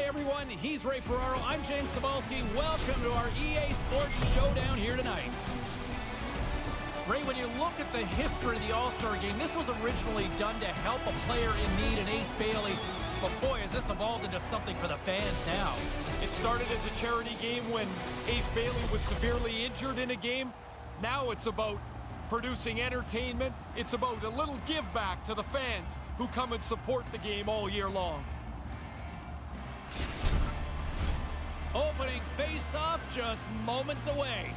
Hey everyone, he's Ray Ferraro. I'm James Cebulski. Welcome to our EA Sports Showdown here tonight. Ray, when you look at the history of the All-Star game, this was originally done to help a player in need, an Ace Bailey. But boy, has this evolved into something for the fans now. It started as a charity game when Ace Bailey was severely injured in a game. Now it's about producing entertainment. It's about a little give back to the fans who come and support the game all year long. Opening face-off just moments away.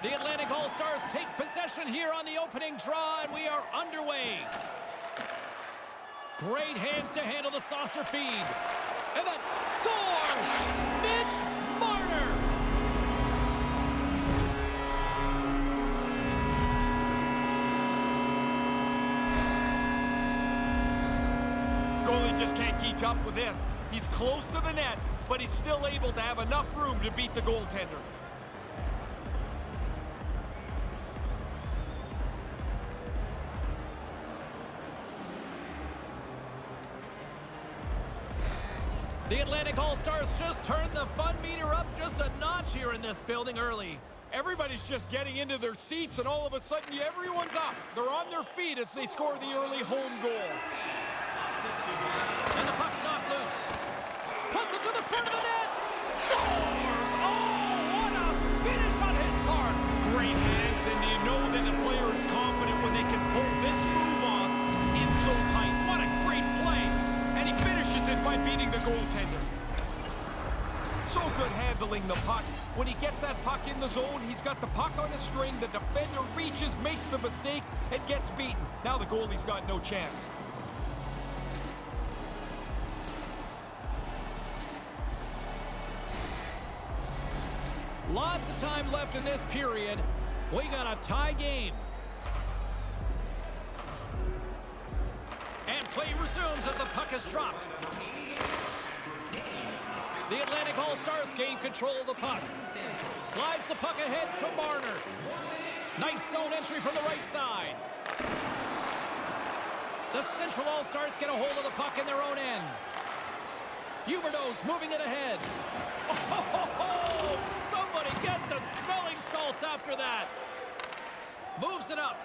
The Atlantic All-Stars take possession here on the opening draw, and we are underway. Great hands to handle the saucer feed. And then scores! Mitch Marner! Goalie just can't keep up with this. He's close to the net, but he's still able to have enough room to beat the goaltender. The Atlantic All-Stars just turned the fun meter up just a notch here in this building early. Everybody's just getting into their seats, and all of a sudden, everyone's up. They're on their feet as they score the early home goal. And the puck's knocked loose. Puts it to the front of the net. Scores! Oh, what a finish on his part. Great hands, and you know that the player is confident when they can pull this move off in so tight. What a great play. And he finishes it by beating the goaltender. So good handling the puck. When he gets that puck in the zone, he's got the puck on a string. The defender reaches, makes the mistake, and gets beaten. Now the goalie's got no chance. Lots of time left in this period. We got a tie game. And play resumes as the puck is dropped. The Atlantic All-Stars gain control of the puck. Slides the puck ahead to Marner. Nice zone entry from the right side. The Central All-Stars get a hold of the puck in their own end. Huberdeau's moving it ahead. Oh, somebody get the smelling salts after that. Moves it up.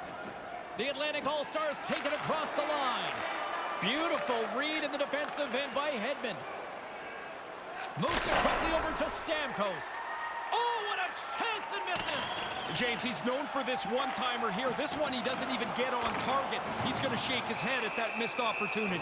The Atlantic All-Stars take it across the line. Beautiful read in the defensive end by Hedman. Moves it quickly over to Stamkos. Oh, what a chance and misses! James, he's known for this one-timer here. This one he doesn't even get on target. He's going to shake his head at that missed opportunity.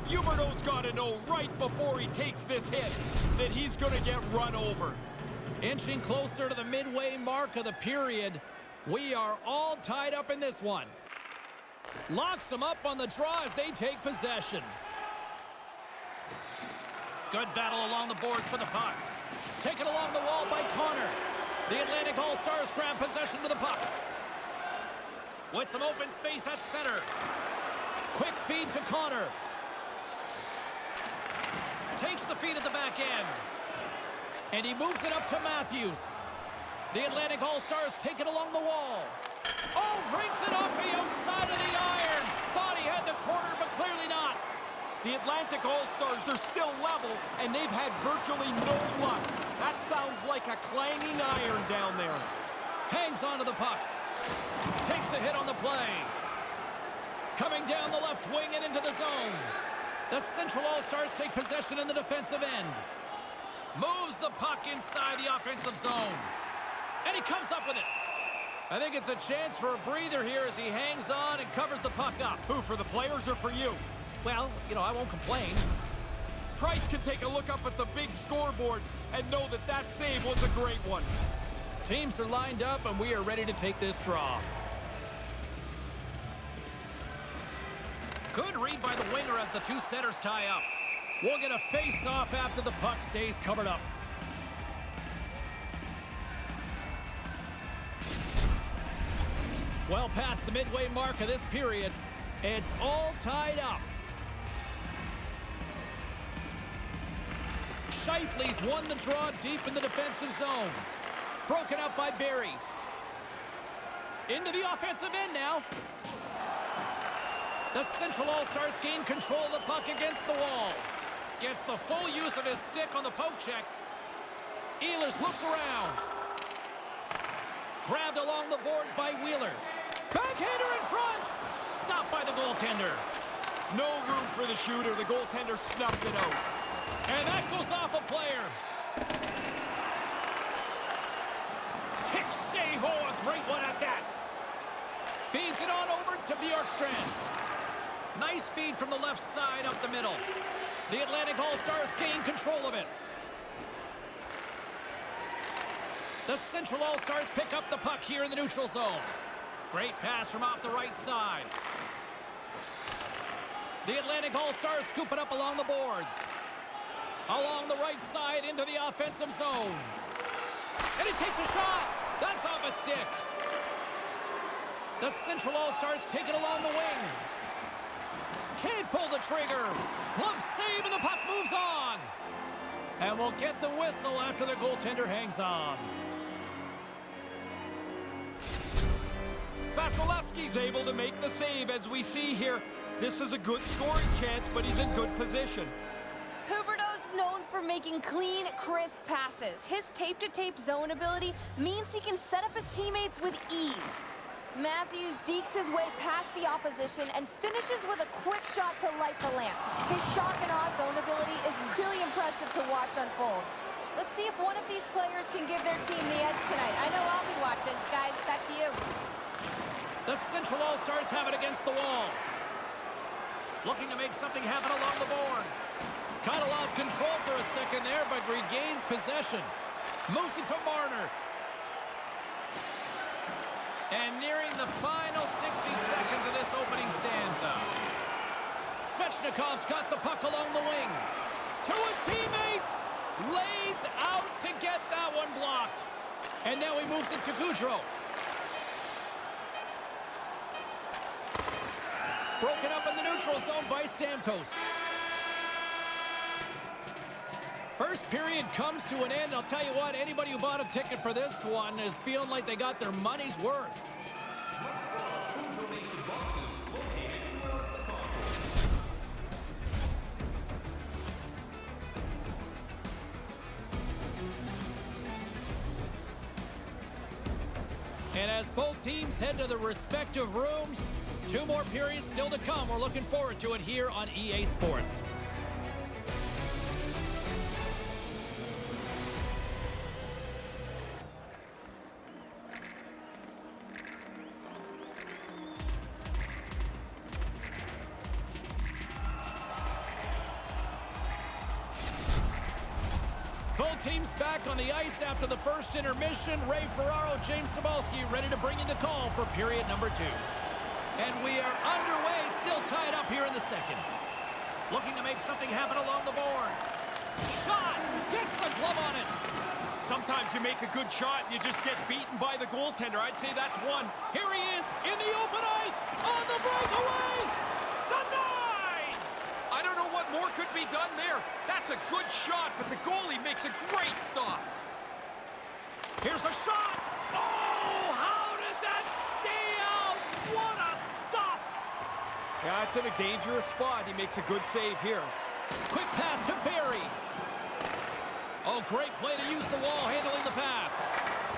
Huberdeau's got to know right before he takes this hit that he's going to get run over. Inching closer to the midway mark of the period. We are all tied up in this one. Locks them up on the draw as they take possession. Good battle along the boards for the puck. Taken along the wall by Connor. The Atlantic All-Stars grab possession to the puck. With some open space at center. Quick feed to Connor. Takes the feed at the back end. And he moves it up to Matthews. The Atlantic All-Stars take it along the wall. Oh, breaks it off the outside of the iron. Thought he had the corner, but clearly not. The Atlantic All-Stars are still level, and they've had virtually no luck. That sounds like a clanging iron down there. Hangs onto the puck. Takes a hit on the play. Coming down the left wing and into the zone. The Central All-Stars take possession in the defensive end. Moves the puck inside the offensive zone. And he comes up with it. I think it's a chance for a breather here as he hangs on and covers the puck up. Who, for the players or for you? Well, I won't complain. Price can take a look up at the big scoreboard and know that that save was a great one. Teams are lined up and we are ready to take this draw. Good read by the winger as the two centers tie up. We'll get a face-off after the puck stays covered up. Well past the midway mark of this period, it's all tied up. Scheifele's won the draw deep in the defensive zone. Broken up by Barry. Into the offensive end now. The Central All-Stars gain control of the puck against the wall. Gets the full use of his stick on the poke check. Ehlers looks around. Grabbed along the boards by Wheeler. Backhander in front. Stopped by the goaltender. No room for the shooter. The goaltender snuffed it out. And that goes off a player. Kick save. Oh, a great one at that. Feeds it on over to Bjorkstrand. Nice feed from the left side up the middle. The Atlantic All-Stars gain control of it. The Central All-Stars pick up the puck here in the neutral zone. Great pass from off the right side. The Atlantic All-Stars scoop it up along the boards. Along the right side into the offensive zone. And he takes a shot. That's off a stick. The Central All-Stars take it along the wing. Can't pull the trigger. Glove save and the puck moves on. And we'll get the whistle after the goaltender hangs on. Vasilevsky's able to make the save as we see here. This is a good scoring chance, but he's in good position. Huberdeau's known for making clean, crisp passes. His tape-to-tape zone ability means he can set up his teammates with ease. Matthews dekes his way past the opposition and finishes with a quick shot to light the lamp. His shock and awe zone ability is really impressive to watch unfold. Let's see if one of these players can give their team the edge tonight. I know I'll be watching. Guys, back to you. The Central All-Stars have it against the wall. Looking to make something happen along the boards. Kind of lost control for a second there, but regains possession. Moves it to Marner. And nearing the final 60 seconds of this opening stanza. Svechnikov's got the puck along the wing. To his teammate. Lays out to get that one blocked. And now he moves it to Gaudreau. Broken up in the neutral zone by Stamkos. First period comes to an end. I'll tell you what, anybody who bought a ticket for this one is feeling like they got their money's worth. And as both teams head to their respective rooms, 2 more periods still to come. We're looking forward to it here on EA Sports. Both teams back on the ice after the first intermission. Ray Ferraro, James Cybulski ready to bring in the call for period number 2. And we are underway, still tied up here in the second. Looking to make something happen along the boards. Shot! Gets the glove on it. Sometimes you make a good shot and you just get beaten by the goaltender. I'd say that's one. Here he is in the open ice on the breakaway. Denied! I don't know what more could be done there. That's a good shot, but the goalie makes a great stop. Here's a shot. Oh, how did that stay out? What a stop! Yeah, it's in a dangerous spot. He makes a good save here. Quick pass to Barry. Oh, great play to use the wall, handling the pass.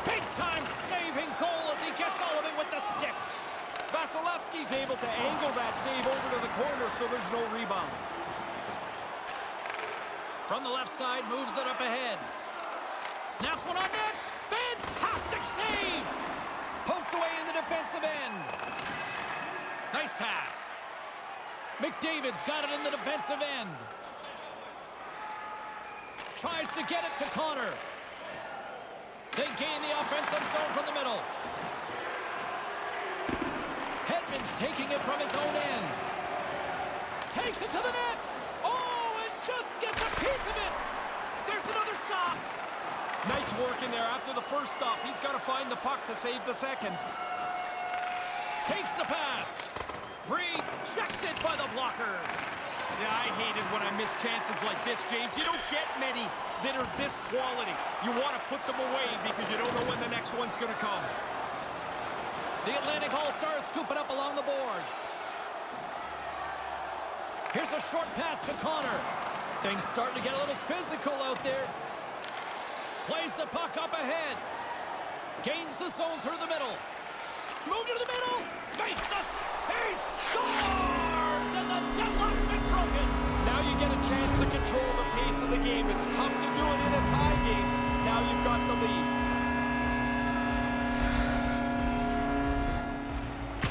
Big-time saving goal as he gets all of it with the stick. Vasilevsky's able to angle that save over to the corner, so there's no rebound. From the left side, moves it up ahead. Snaps one on net. Fantastic save! Poked away in the defensive end. Nice pass. McDavid's got it in the defensive end. Tries to get it to Connor. They gain the offensive zone from the middle. Hedman's taking it from his own end. Takes it to the net. Oh, and just gets a piece of it. There's another stop. Nice work in there after the first stop. He's got to find the puck to save the second. Takes the pass. Rejected by the blocker. Yeah, I hate it when I miss chances like this, James. You don't get many that are this quality. You want to put them away because you don't know when the next one's going to come. The Atlantic All-Stars scoop it up along the boards. Here's a short pass to Connor. Things starting to get a little physical out there. Plays the puck up ahead. Gains the zone through the middle. Move to the middle. Makes us. He scores! And the deadlock's been broken. Now you get a chance to control the pace of the game. It's tough to do it in a tie game. Now you've got the lead.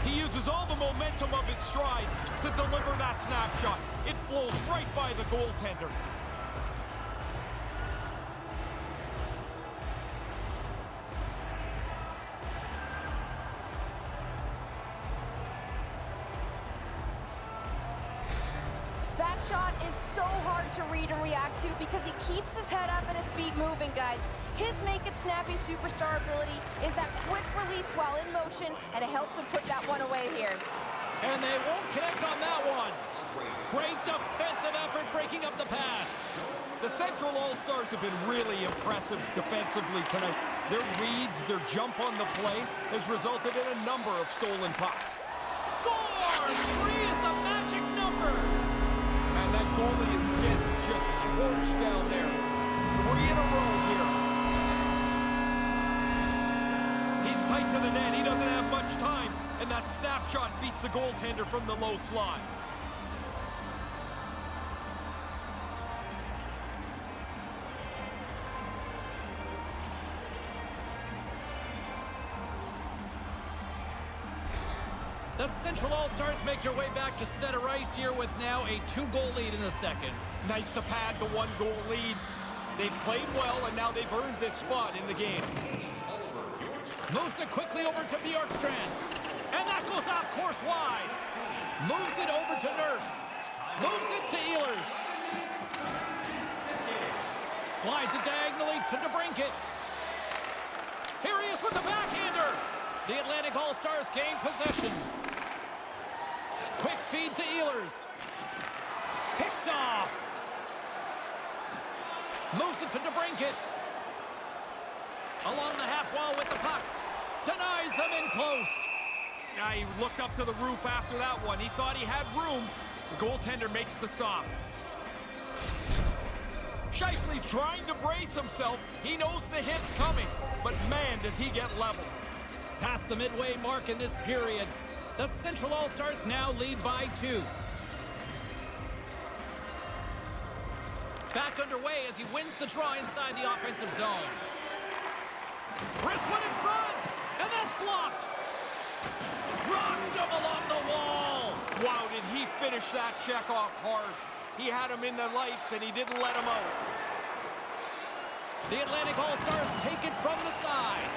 He uses all the momentum of his stride to deliver that snapshot. It blows right by the goaltender. That shot is so hard to read and react to because he keeps his head up and his feet moving, guys. His make-it-snappy superstar ability is that quick release while in motion, and it helps him put that one away here. And they won't connect on that one. Great defensive effort breaking up the pass. The Central All-Stars have been really impressive defensively tonight. Their reads, their jump on the play has resulted in a number of stolen pucks. Scores! 3 is the magic number. And that goalie is getting just torched down there. 3 in a row here. He's tight to the net. He doesn't have much time. And that snapshot beats the goaltender from the low slot. The Central All-Stars make their way back to center ice here with now a 2-goal lead in the second. Nice to pad the 1-goal lead. They've played well, and now they've earned this spot in the game. Moves it quickly over to Bjorkstrand. And that goes off course wide. Moves it over to Nurse. Moves it to Ehlers. Slides it diagonally to DeBrincat. Here he is with the backhander. The Atlantic All-Stars gain possession. Quick feed to Ehlers. Picked off. Moves it to DeBrincat. Along the half wall with the puck. Denies them in close. Yeah, he looked up to the roof after that one. He thought he had room. The goaltender makes the stop. Scheifele's trying to brace himself. He knows the hit's coming. But man, does he get leveled. Past the midway mark in this period. The Central All-Stars now lead by 2. Back underway as he wins the draw inside the offensive zone. Wrist one in front, and that's blocked. Rocked him along the wall. Wow, did he finish that check off hard. He had him in the lights, and he didn't let him out. The Atlantic All-Stars take it from the side.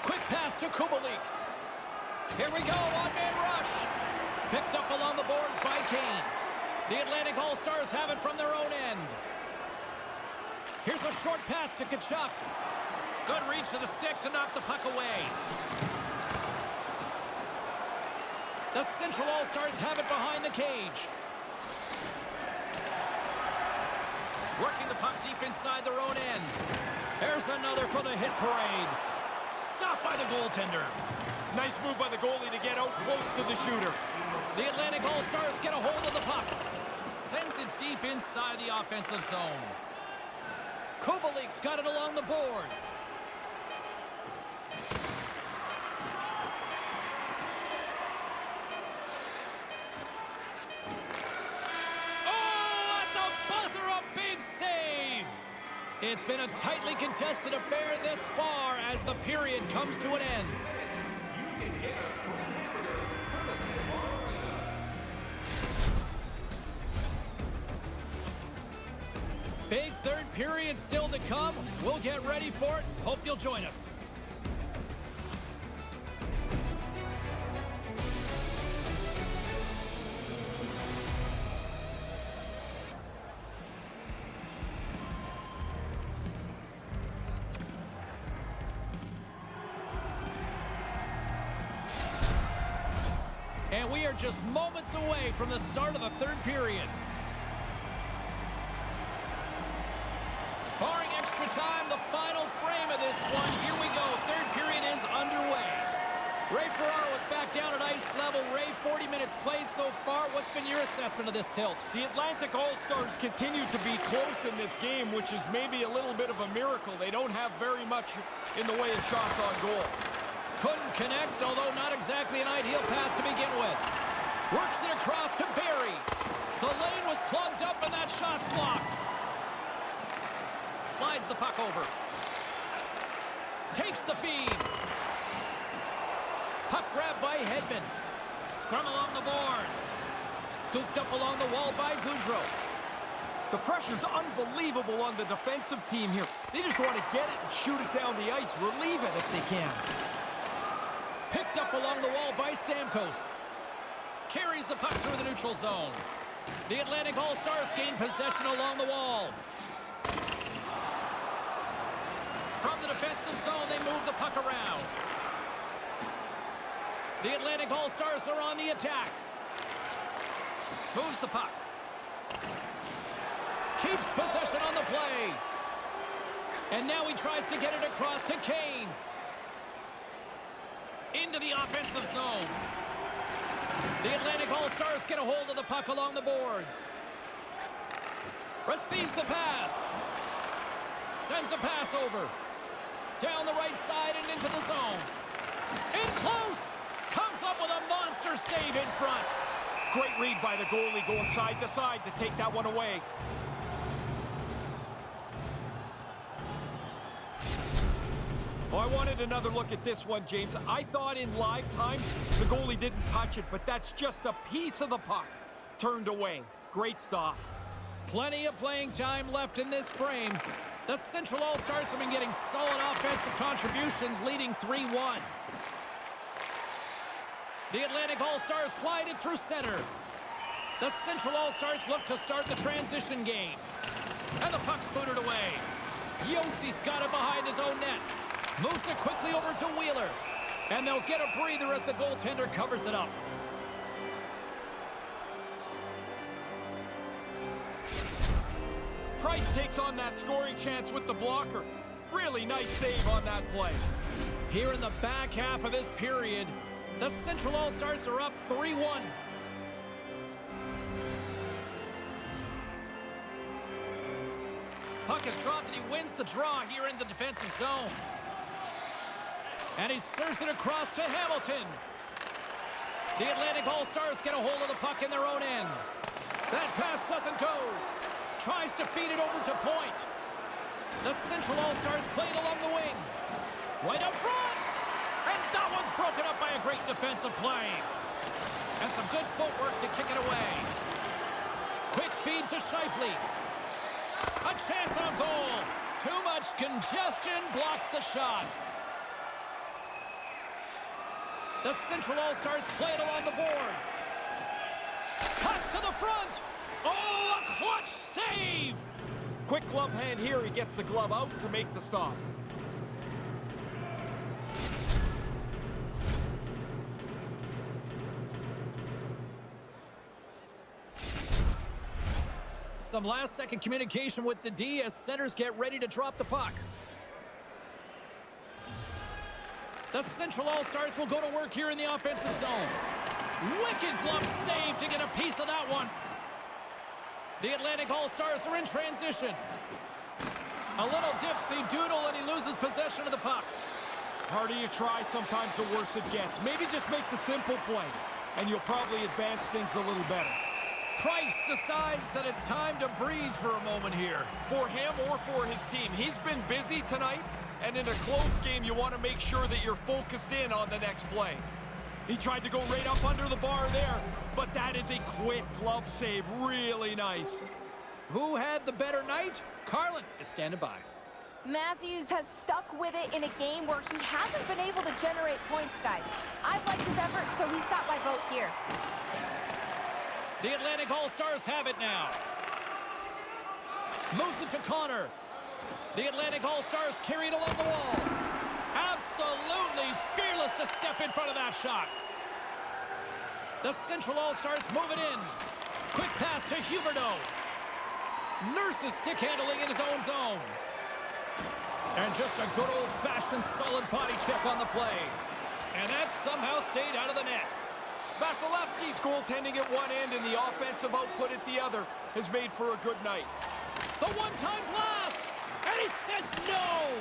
Quick pass to Kubalik. Here we go, one-man rush. Picked up along the boards by Kane. The Atlantic All-Stars have it from their own end. Here's a short pass to Tkachuk. Good reach to the stick to knock the puck away. The Central All-Stars have it behind the cage. Working the puck deep inside their own end. There's another for the hit parade. Stopped by the goaltender. Nice move by the goalie to get out close to the shooter. The Atlantic All-Stars get a hold of the puck. Sends it deep inside the offensive zone. Kubalik's got it along the boards. Oh, at the buzzer, a big save. It's been a tightly contested affair this far as the period comes to an end. Big third period still to come. We'll get ready for it. Hope you'll join us. And we are just moments away from the start of the third period. extra time, the final frame of this one. Here we go. Third period is underway. Ray Ferraro is back down at ice level. Ray, 40 minutes played so far. What's been your assessment of this tilt? The Atlantic All-Stars continue to be close in this game, which is maybe a little bit of a miracle. They don't have very much in the way of shots on goal. Couldn't connect, although not exactly an ideal pass to begin with. Works it across to Barry. The lane was plugged up and that shot's blocked. Slides the puck over. Takes the feed. Puck grab by Hedman. Scrum along the boards. Scooped up along the wall by Goudreau. The pressure's unbelievable on the defensive team here. They just want to get it and shoot it down the ice, relieve it if they can. Picked up along the wall by Stamkos. Carries the puck through the neutral zone. The Atlantic All-Stars gain possession along the wall. From the defensive zone, they move the puck around. The Atlantic All-Stars are on the attack. Moves the puck. Keeps possession on the play. And now he tries to get it across to Kane. Into the offensive zone. The Atlantic All-Stars get a hold of the puck along the boards. Receives the pass. Sends a pass over. Down the right side and into the zone. In close. Comes up with a monster save in front. Great read by the goalie going side to side to take that one away. Oh, I wanted another look at this one, James. I thought in live time the goalie didn't touch it, but that's just a piece of the puck. Turned away. Great stop. Plenty of playing time left in this frame. The Central All-Stars have been getting solid offensive contributions, leading 3-1. The Atlantic All-Stars slide it through center. The Central All-Stars look to start the transition game. And the puck's booted away. Yossi's got it behind his own net. Moves it quickly over to Wheeler. And they'll get a breather as the goaltender covers it up. Price takes on that scoring chance with the blocker. Really nice save on that play. Here in the back half of this period, the Central All-Stars are up 3-1. Puck is dropped and he wins the draw here in the defensive zone. And he serves it across to Hamilton. The Atlantic All-Stars get a hold of the puck in their own end. That pass doesn't go. Tries to feed it over to Point. The Central All-Stars played along the wing. Right up front. And that one's broken up by a great defensive play. And some good footwork to kick it away. Quick feed to Scheifele. A chance on goal. Too much congestion blocks the shot. The Central All-Stars play it along the boards. Pass to the front. Oh, a clutch save. Quick glove hand here. He gets the glove out to make the stop. Some last-second communication with the D as centers get ready to drop the puck. The Central All-Stars will go to work here in the offensive zone. Wicked glove save to get a piece of that one. The Atlantic All-Stars are in transition. A little dipsy doodle and he loses possession of the puck. Harder you try, sometimes the worse it gets. Maybe just make the simple play, and you'll probably advance things a little better. Price decides that it's time to breathe for a moment here. For him or for his team, he's been busy tonight, and in a close game, you want to make sure that you're focused in on the next play. He tried to go right up under the bar there, but that is a quick glove save. Really nice. Who had the better night? Carlin is standing by. Matthews has stuck with it in a game where he hasn't been able to generate points, guys. I've liked his effort, so he's got my vote here. The Atlantic All-Stars have it now. Moves it to Connor. The Atlantic All-Stars carry it along the wall. Absolutely fearless to step in front of that shot. The Central All-Stars move it in. Quick pass to Huberdeau. Nurses stick handling in his own zone. And just a good old-fashioned solid body check on the play. And that somehow stayed out of the net. Vasilevsky's goaltending at one end and the offensive output at the other has made for a good night. The one-time blast! And he says no!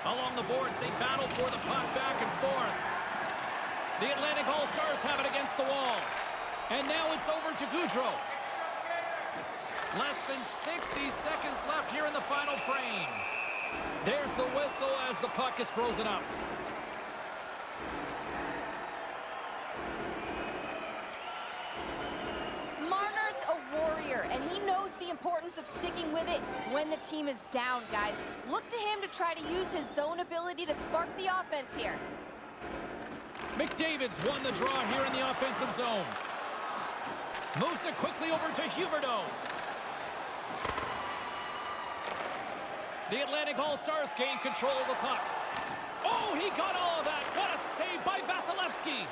Along the boards, they battle for the puck back and forth. The Atlantic All-Stars have it against the wall. And now it's over to Gaudreau. Less than 60 seconds left here in the final frame. There's the whistle as the puck is frozen up. Marner's a warrior, and he knows the importance of sticking with it when the team is down, guys. Look to him to try to use his zone ability to spark the offense here. McDavid's won the draw here in the offensive zone. Moves it quickly over to Huberdeau. The Atlantic All-Stars gain control of the puck. Oh, he got all of that. What a save by Vasilevsky.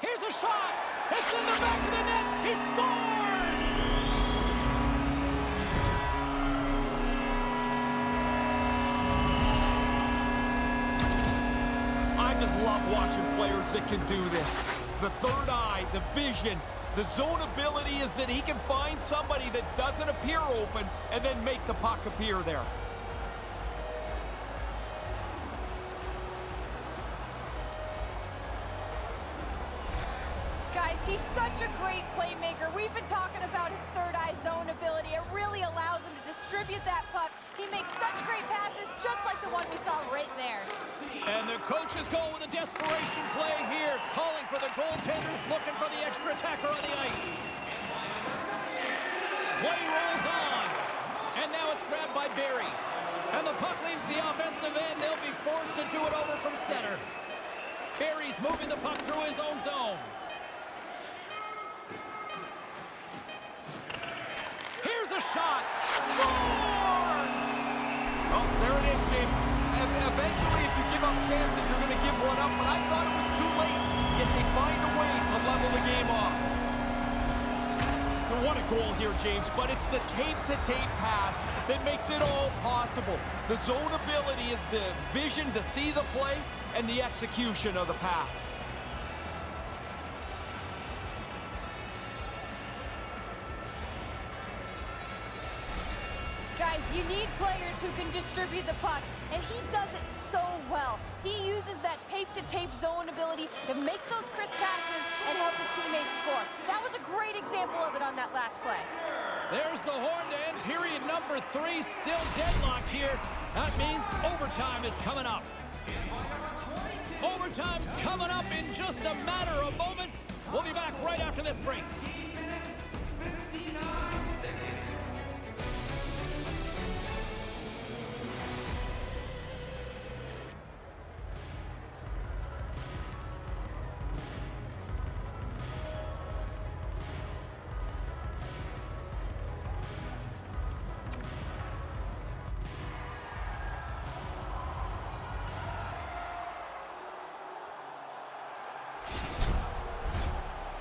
Here's a shot. It's in the back of the net. He scores! I just love watching players that can do this. The third eye, the vision, the zone ability is that he can find somebody that doesn't appear open and then make the puck appear there. Guys, he's such a great playmaker. We've been talking about his third eye zone ability. It really allows him to distribute that puck. He makes such great passes, just like the one we saw right there. And the coaches go with a desperation play here, calling for the goaltender, looking for the extra attacker on the ice. Play rolls on. And now it's grabbed by Barrie. And the puck leaves the offensive end. They'll be forced to do it over from center. Barrie's moving the puck through his own zone. Here's a shot. Scores! Oh, there it is, Jim. Eventually, if you give up chances, you're going to give one up, but I thought it was too late. Yet they find a way to level the game off. What a goal here, James, but it's the tape-to-tape pass that makes it all possible. The zone ability is the vision to see the play and the execution of the pass. Guys, you need players who can distribute the puck, and he does it so well. He uses that tape-to-tape zone ability to make those crisp passes and help his teammates score. That was a great example of it on that last play. There's the horn to end period number 3, still deadlocked here. That means overtime is coming up. Overtime's coming up in just a matter of moments. We'll be back right after this break.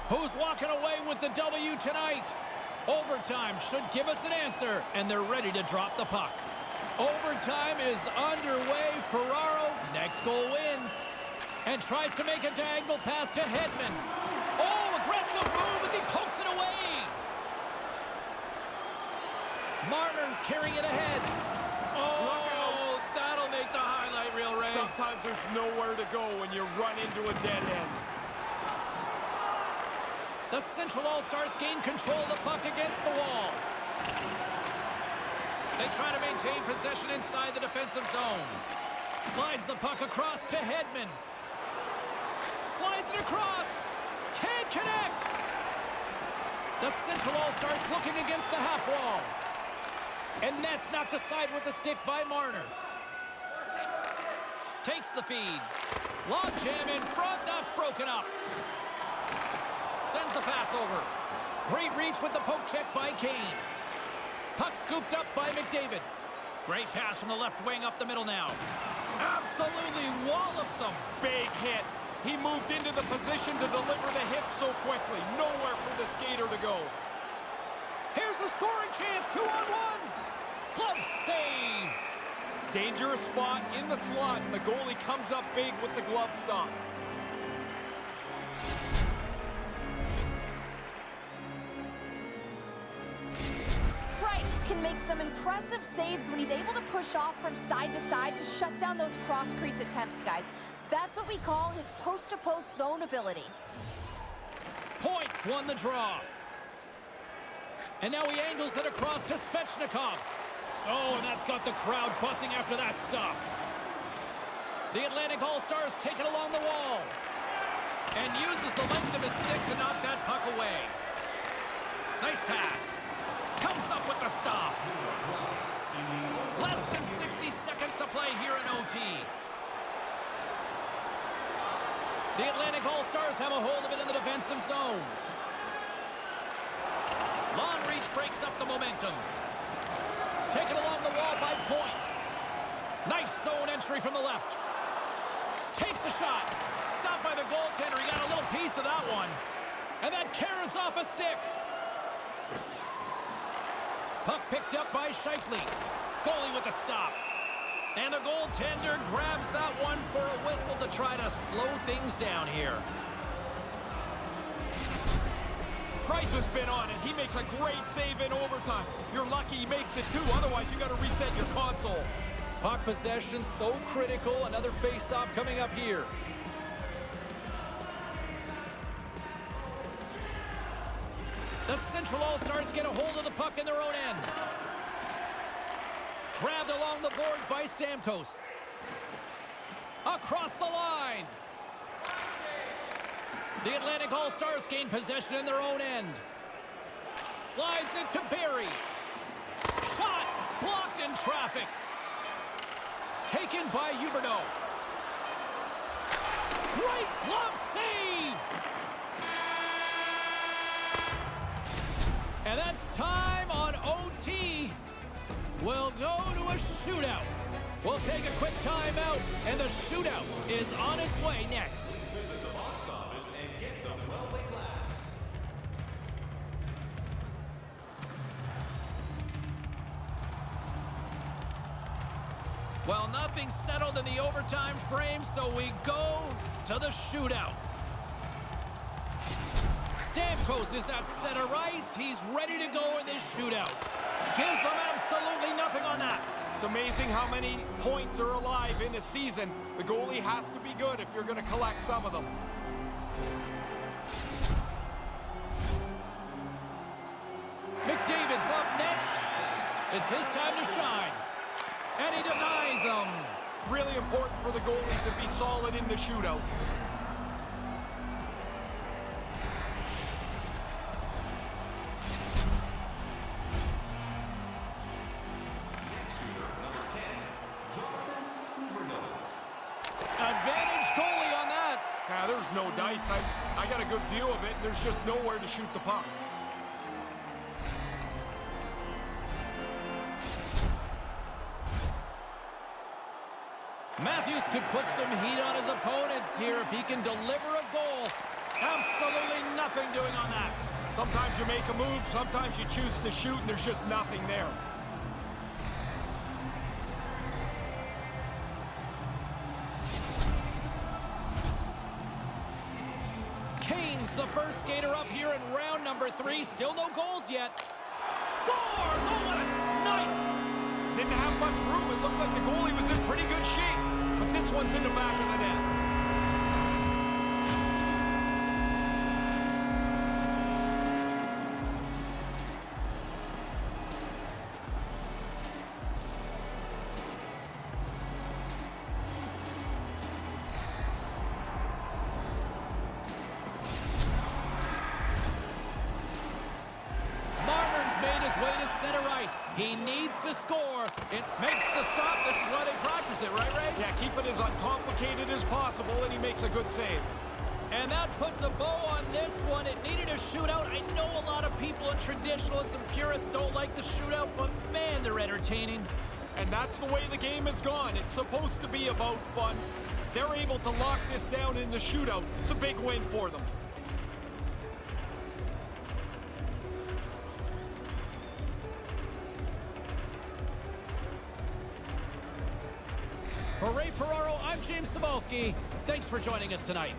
Who's walking away with the W tonight? Overtime should give us an answer, and they're ready to drop the puck. Overtime is underway. Ferraro, next goal wins. And tries to make a diagonal pass to Hedman. Oh, aggressive move as he pokes it away. Marner's carrying it ahead. Oh, that'll make the highlight reel, Ray. Sometimes there's nowhere to go when you run into a dead end. The Central All-Stars gain control of the puck against the wall. They try to maintain possession inside the defensive zone. Slides the puck across to Hedman. Slides it across. Can't connect. The Central All-Stars looking against the half wall. And that's knocked aside with the stick by Marner. Takes the feed. Log jam in front. That's broken up. Sends the pass over. Great reach with the poke check by Kane. Puck scooped up by McDavid. Great pass from the left wing up the middle now. Absolutely wallops him. Big hit. He moved into the position to deliver the hit so quickly. Nowhere for the skater to go. Here's a scoring chance. 2-on-1. Glove save. Dangerous spot in the slot. The goalie comes up big with the glove stop. Price can make some impressive saves when he's able to push off from side to side to shut down those cross-crease attempts, guys. That's what we call his post-to-post zone ability. Points won the draw. And now he angles it across to Svechnikov. Oh, and that's got the crowd buzzing after that stop. The Atlantic All-Stars take it along the wall. And uses the length of his stick to knock that puck away. Nice pass. Comes up with the stop. Less than 60 seconds to play here in OT. The Atlantic All-Stars have a hold of it in the defensive zone. Long reach breaks up the momentum. Taken along the wall by Point. Nice zone entry from the left. Takes a shot. Stopped by the goaltender. He got a little piece of that one. And that carries off a stick. Puck picked up by Scheifele. Goalie with the stop. And the goaltender grabs that one for a whistle to try to slow things down here. Price has been on it. He makes a great save in overtime. You're lucky he makes it too. Otherwise, you got to reset your console. Puck possession so critical. Another face-off coming up here. The Central All-Stars get a hold of the puck in their own end. Grabbed along the boards by Stamkos. Across the line. The Atlantic All-Stars gain possession in their own end. Slides it to Barry. Shot blocked in traffic. Taken by Huberdeau. Great glove save! And that's time on OT. We'll go to a shootout. We'll take a quick timeout, and the shootout is on its way next. Visit the box office and get them while they last. Well, nothing's settled in the overtime frame, so we go to the shootout. Stamkos is at center ice. He's ready to go in this shootout. Gives them absolutely nothing on that. It's amazing how many points are alive in a season. The goalie has to be good if you're going to collect some of them. McDavid's up next. It's his time to shine. And he denies him. Really important for the goalies to be solid in the shootout. Advantage goalie on that. Now, there's no dice. I got a good view of it. There's just nowhere to shoot the puck. Matthews could put some heat on his opponents here if he can deliver a goal. Absolutely nothing doing on that. Sometimes you make a move, sometimes you choose to shoot, and there's just nothing there. Kane's the first skater up here in round number 3. Still no goals yet. Scores! Oh, what a snipe! Didn't have much room. It looked like the goalie was in pretty good shape. But this one's in the back of the net. He needs to score. It makes the stop. This is why they practice it, right, Ray? Yeah, keep it as uncomplicated as possible, and he makes a good save. And that puts a bow on this one. It needed a shootout. I know a lot of people and traditionalists and purists don't like the shootout, but man, they're entertaining. And that's the way the game has gone. It's supposed to be about fun. They're able to lock this down in the shootout. It's a big win for them. James Cybulski. Thanks for joining us tonight.